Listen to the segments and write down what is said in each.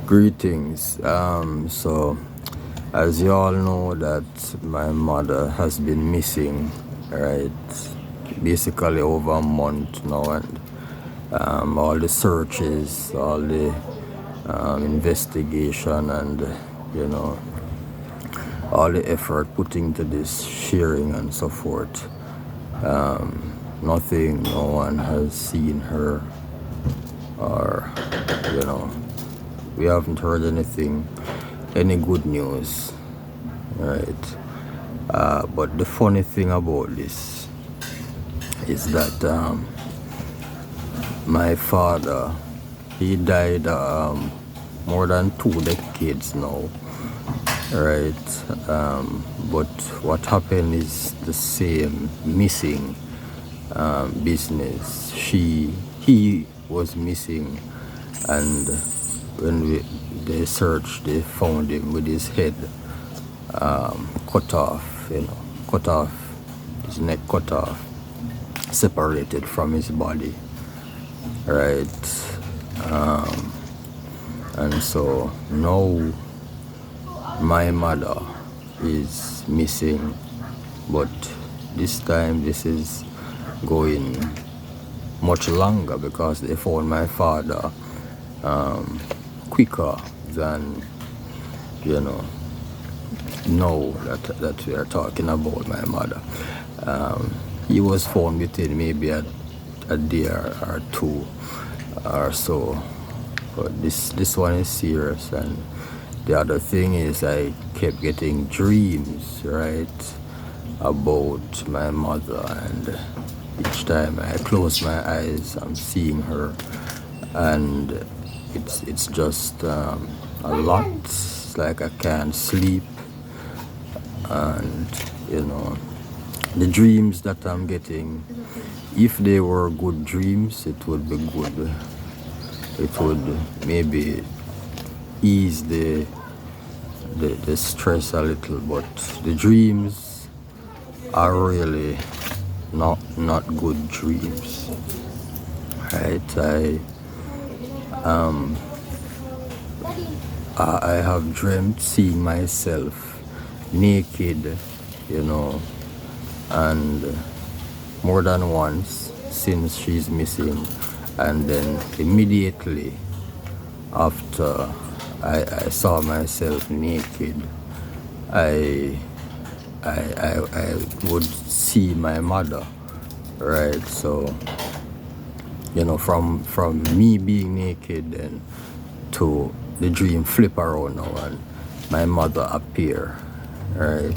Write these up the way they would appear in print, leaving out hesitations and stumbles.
Greetings. So as you all know that my mother has been missing, right? Basically over a month now, and all the searches, all the investigation, and you know all the effort put into this sharing and so forth. Nothing, no one has seen her, or you know, we haven't heard anything, any good news, right? But the funny thing about this is that my father, he died more than 2 decades now, right? But what happened is the same missing business. He was missing, and when they searched, they found him with his head cut off, cut off, his neck cut off, separated from his body, right? And so now my mother is missing, but this time this is going much longer because they found my father quicker than know that we are talking about my mother. He was found within maybe a day or two or so, but this one is serious. And the other thing is I kept getting dreams, right, about my mother, and each time I close my eyes I'm seeing her, and it's just a lot. It's like I can't sleep, and the dreams that I'm getting, if they were good dreams, it would be good. It would maybe ease the stress a little, but the dreams are really not good dreams, right? I have dreamt seeing myself naked, and more than once since she's missing, and then immediately after I saw myself naked, I would see my mother, right? So from me being naked and to the dream flip around now and my mother appear, right?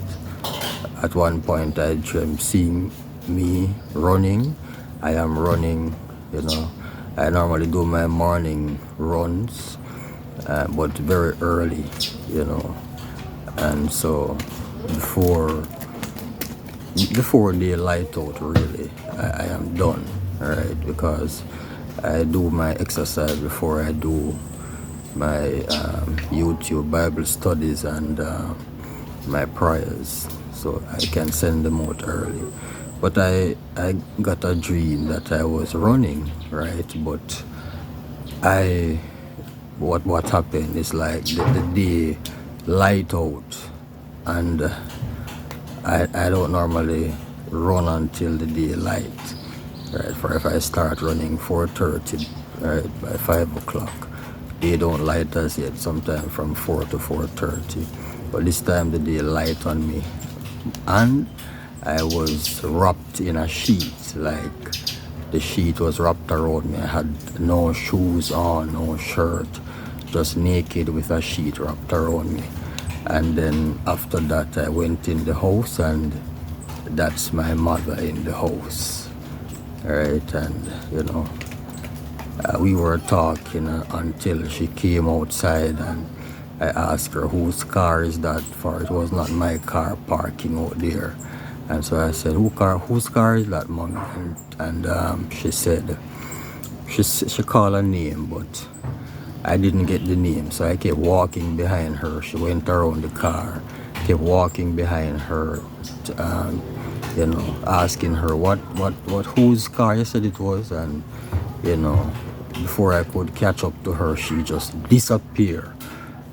At one point I dreamt seeing me running. I am running, I normally do my morning runs, but very early, and so before they light out, really, I am done, right? Because I do my exercise before I do my YouTube Bible studies and my prayers, so I can send them out early. But I got a dream that I was running, right? But what happened is like the day light out, and I don't normally run until the day light, right? For if I start running 4:30, right, by 5 o'clock, they don't light us yet, sometime from 4 to 4:30. But this time the day light on me, and I was wrapped in a sheet, like the sheet was wrapped around me. I had no shoes on, no shirt, just naked with a sheet wrapped around me. And then after that I went in the house, and that's my mother in the house, right? And we were talking until she came outside, and I asked her whose car is that for. It was not my car parking out there. And so I said, whose car is that, Mom? And she said, she called a name, but I didn't get the name. So I kept walking behind her. She went around the car, kept walking behind her, asking her what whose car you said it was. And before I could catch up to her, she just disappeared,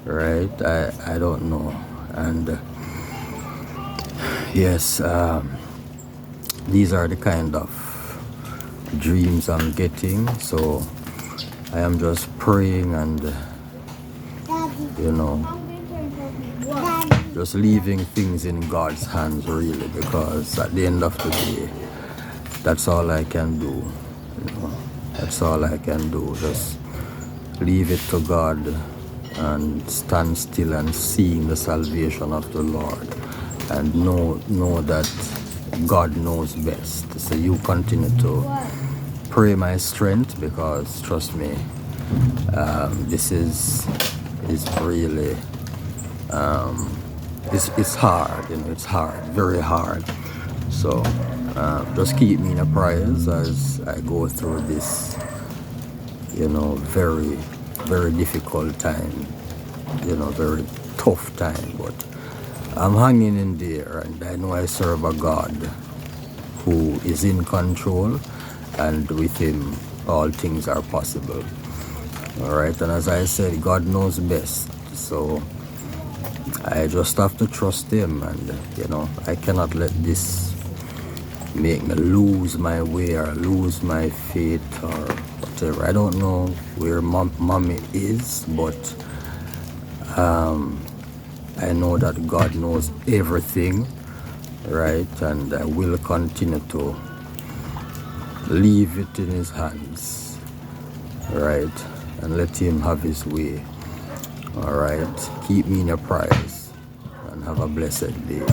right? I don't know. And yes, these are the kind of dreams I'm getting. So I am just praying and, you know, just leaving things in God's hands, really, because at the end of the day, that's all I can do. You know, that's all I can do. Just leave it to God and stand still and seeing the salvation of the Lord, and know that God knows best. So you continue to pray my strength, because trust me, this is really it's hard, you know, it's hard, very hard. So just keep me in your prayers as I go through this, you know, very, very difficult time, you know, very tough time. But I'm hanging in there, and I know I serve a God who is in control, and with him all things are possible. All right, and as I said, God knows best. So I just have to trust him, and you know, I cannot let this make me lose my way or lose my faith or whatever. I don't know where mommy is, but I know that God knows everything, right? And I will continue to leave it in his hands, right? And let him have his way. All right, keep me in your prayers and have a blessed day.